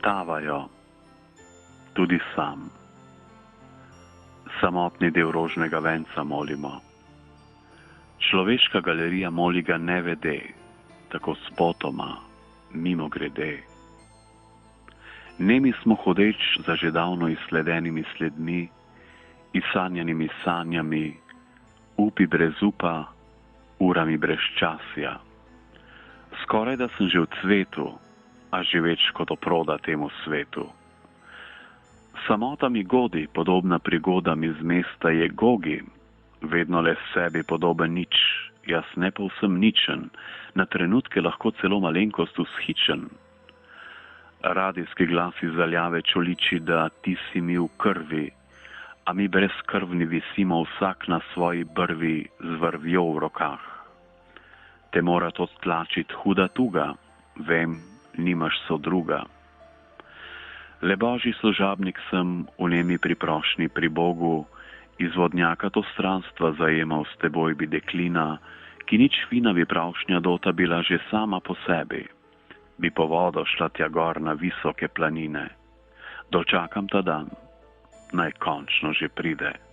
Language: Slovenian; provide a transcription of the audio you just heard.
tavajo, tudi sam. Samotni del rožnega venca molimo. Človeška galerija moli ga ne vede, tako spotoma, mimo grede. Nemi smo hodeč za že davno izsledenimi sledmi, izsanjanimi sanjami, upi brez upa, urami brez časja. Skoraj da sem že v cvetu, a živeč kot oproda temu svetu. Samota mi godi, podobna prigodam iz mesta je Gogi, vedno le sebi podoben nič, jaz ne povsem ničen, na trenutke lahko celo malenkost vzhičen. Radijski glas iz daljave čoliči, da ti si mi v krvi, a mi brezkrvni visimo vsak na svoji brvi z vrvjo v rokah. Te mora to tlačit huda tuga, vem, nimaš sodruga. Le božji služabnik sem v nemi priprošnji pri Bogu, iz vodnjaka to stranstva zajemal s teboj bi deklina, ki nič fina bi pravšnja dota bila že sama po sebi, bi po vodo šla tja gor na visoke planine. Dočakam ta dan, naj končno že pride.